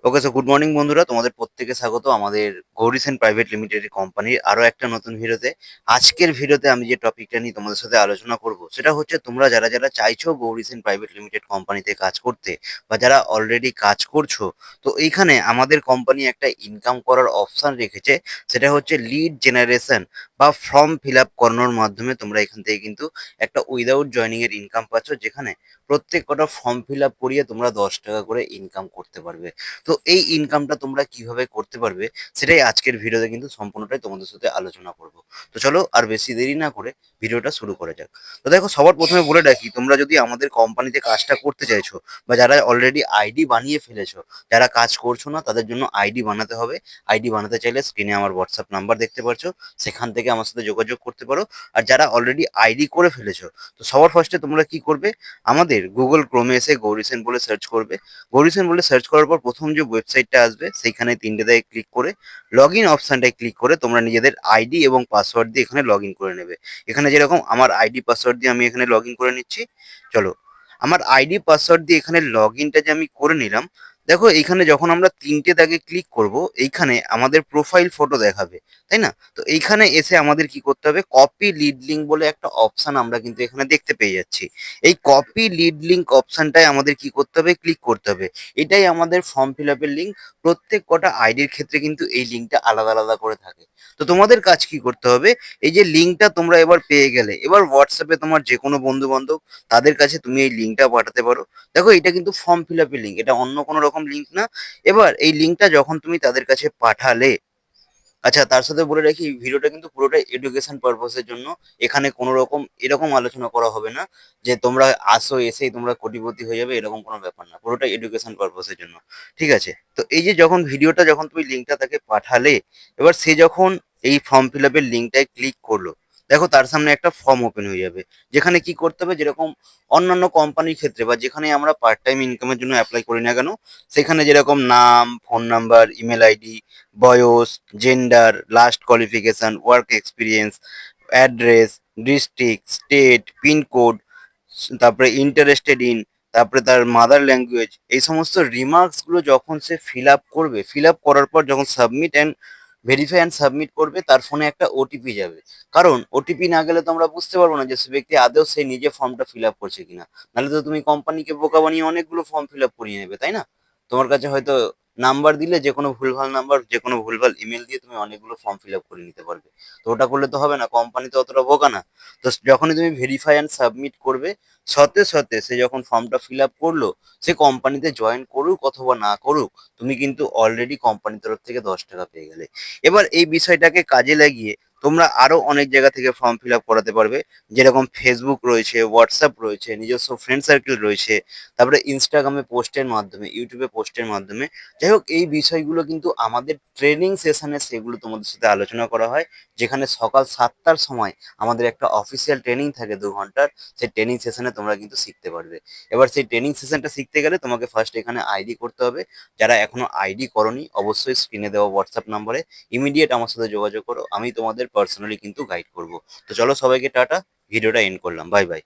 ওকে, so good morning বন্ধুরা, তোমাদের প্রত্যেকে স্বাগত আমাদের গৌরীসেন প্রাইভেট লিমিটেড কোম্পানির আরো একটা নতুন ভিডিওতে। আজকের ভিডিওতে আমি যে টপিকটা নিয়ে তোমাদের সাথে আলোচনা করব সেটা হচ্ছে, তোমরা যারা যারা চাইছো গৌরীসেন প্রাইভেট লিমিটেড কোম্পানিতে কাজ করতে বা যারা অলরেডি কাজ করছো, তো এইখানে আমাদের কোম্পানি একটা ইনকাম করার অপশন রেখেছে। সেটা হচ্ছে লিড জেনারেশন বা ফর্ম ফিল আপ করানোর মাধ্যমে তোমরা এখান থেকে কিন্তু একটা উইদাউট জয়নিং এর ইনকাম পাচ্ছ, যেখানে প্রত্যেক কটা ফর্ম ফিল আপ করিয়ে তোমরা 10 টাকা করে ইনকাম করতে পারবে। তো এই ইনকামটা তোমরা কিভাবে করতে পারবে সেটাই আজকের ভিডিওতে কিন্তু সম্পূর্ণটাই তোমাদের সাথে আলোচনা করব। তো চলো আর বেশি দেরি না করে ভিডিওটা শুরু করা যাক। তো দেখো, সবার প্রথমে বলে রাখি, তোমরা যদি আমাদের কোম্পানিতে কাজটা করতে চাইছো বা যারা অলরেডি আইডি বানিয়ে ফেলেছো, যারা কাজ করছো না তাদের জন্য আইডি বানাতে হবে। আইডি বানাতে চাইলে স্ক্রিনে আমার হোয়াটসঅ্যাপ নাম্বার দেখতে পাচ্ছ, সেখান থেকে আমার সাথে যোগাযোগ করতে পারো। আর যারা অলরেডি আইডি করে ফেলেছো, তো সবার ফার্স্টে তোমরা কি করবে, আমাদের গুগল ক্রোমে এসে গৌরীসেন বলে সার্চ করবে। গৌরীসেন বলে সার্চ করার পর প্রথম যে ওয়েবসাইটটা আসবে সেইখানে তিনটে দাগে ক্লিক করে লগ ইন অপশানটায় ক্লিক করে তোমরা নিজেদের আইডি এবং পাসওয়ার্ড দিয়ে এখানে লগ ইন করে নেবে। এখানে যেরকম আমার আইডি পাসওয়ার্ড দিয়ে আমি এখানে লগ ইন করে নিচ্ছি। চলো, আমার আইডি পাসওয়ার্ড দিয়ে এখানে লগ ইনটা যে আমি করে নিলাম, দেখো এইখানে যখন আমরা তিনটে দাগে ক্লিক করব, এইখানে আমাদের প্রোফাইল ফটো দেখাবে, তাই না? তো এইখানে এসে আমাদের কি করতে হবে, কপি লিড লিঙ্ক বলে একটা অপশন আমরা কিন্তু এখানে দেখতে পেয়ে যাচ্ছি। এই কপি লিড লিঙ্ক অপশনটায় আমাদের কি করতে হবে, ক্লিক করতে হবে। এটাই আমাদের ফর্ম ফিল আপের লিঙ্ক। প্রত্যেক কটা আইডির ক্ষেত্রে কিন্তু এই লিঙ্কটা আলাদা আলাদা করে থাকে। তো তোমাদের কাজ কি করতে হবে, এই যে লিঙ্কটা তোমরা এবার পেয়ে গেলে, এবার হোয়াটসঅ্যাপে তোমার যে কোনো বন্ধু বান্ধব তাদের কাছে তুমি এই লিঙ্কটা পাঠাতে পারো। দেখো, এটা কিন্তু ফর্ম ফিল আপের লিঙ্ক, এটা অন্য কোনো রকম লিঙ্ক না। এবার এই লিঙ্কটা যখন তুমি তাদের কাছে পাঠালে, আচ্ছা তার সাথে বলে রাখি, এই ভিডিওটা কিন্তু পুরোটাই এডুকেশন পারপাসের জন্য। এখানে কোনো রকম এরকম আলোচনা করা হবে না যে তোমরা আসো এসেই তোমরা কোটিপতি হয়ে যাবে, এরকম কোনো ব্যাপার না, পুরোটাই এডুকেশন পারপাসের জন্য। ঠিক আছে? তো এই যে যখন ভিডিওটা যখন তুমি লিঙ্কটা তাকে পাঠালে, এবার সে যখন এই ফর্ম ফিল আপের লিঙ্কটায় ক্লিক করলো, দেখো তার সামনে একটা ফর্ম ওপেন হয়ে যাবে, যেখানে কি করতে হবে, যেরকম অন্যান্য কোম্পানির ক্ষেত্রে বা যেখানে আমরা পার্ট টাইম ইনকামের জন্য অ্যাপ্লাই করি না কেন, সেখানে যেরকম নাম, ফোন নাম্বার, ইমেল আইডি, বয়স, gender, last qualification, work experience, address, district, state, pincode, তারপরে ইন্টারেস্টেড ইন, তারপরে তার মাদার ল্যাঙ্গুয়েজ, এই সমস্ত রিমার্কসগুলো যখন সে ফিল আপ করবে, ফিল আপ করার পর যখন submit and verify and submit করবে, তার ফোনে একটা ওটিপি যাবে। কারণ ওটিপি না গেলে তো আমরা বুঝতে পারবো না যে সে ব্যক্তি আদৌ সে নিজে ফর্মটা ফিল আপ করছে কিনা। নাহলে তো তুমি কোম্পানিকে বোকা বানিয়ে অনেকগুলো ফর্ম ফিল আপ করিয়ে নেবে, তাই না? তোমার কাছে হয়তো নাম্বার দিলে, যে কোনো ভুলভাল নাম্বার, যে কোনো ভুলভাল ইমেল দিয়ে তুমি অনেকগুলো ফর্ম ফিল আপ করে নিতে পারবে। তো ওটা করলে তো হবে না, কোম্পানি তো অতটা বোকা না। তো যখনই তুমি ভেরিফাই অ্যান্ড সাবমিট করবে, সাথে সাথে সে যখন ফর্মটা ফিল আপ করলো, সে কোম্পানিতে জয়েন করুক অথবা না করুক, তুমি কিন্তু অলরেডি কোম্পানির তরফ থেকে 10 টাকা পেয়ে গেলে। এবার এই বিষয়টাকে কাজে লাগিয়ে তোমরা আরো অনেক জায়গা থেকে ফর্ম ফিল আপ করাতে পারবে। যেরকম ফেসবুক রয়েছে, হোয়াটসঅ্যাপ রয়েছে, নিজস্ব ফ্রেন্ড সার্কেল রয়েছে, তারপরে ইনস্টাগ্রামে পোস্টের মাধ্যমে, ইউটিউবে পোস্টের মাধ্যমে। যাই হোক, এই বিষয়গুলো কিন্তু আমাদের ট্রেনিং সেশনে সেগুলো তোমাদের সাথে আলোচনা করা হয়, যেখানে সকাল 7টার সময় আমাদের একটা অফিসিয়াল ট্রেনিং থাকে 2 ঘন্টার। সেই ট্রেনিং সেশনে তোমরা কিন্তু শিখতে পারবে। এবার সেই ট্রেনিং সেশনটা শিখতে গেলে তোমাকে ফার্স্ট এখানে আইডি করতে হবে। যারা এখনো আইডি করনি, অবশ্যই স্ক্রিনে দেওয়া হোয়াটসঅ্যাপ নাম্বারে ইমিডিয়েট আমার সাথে যোগাযোগ করো, আমি তোমাদের পার্সোনালি কিন্তু গাইড করব। তো চলো, সবাইকে টাটা, ভিডিওটা এন্ড করলাম, বাই বাই।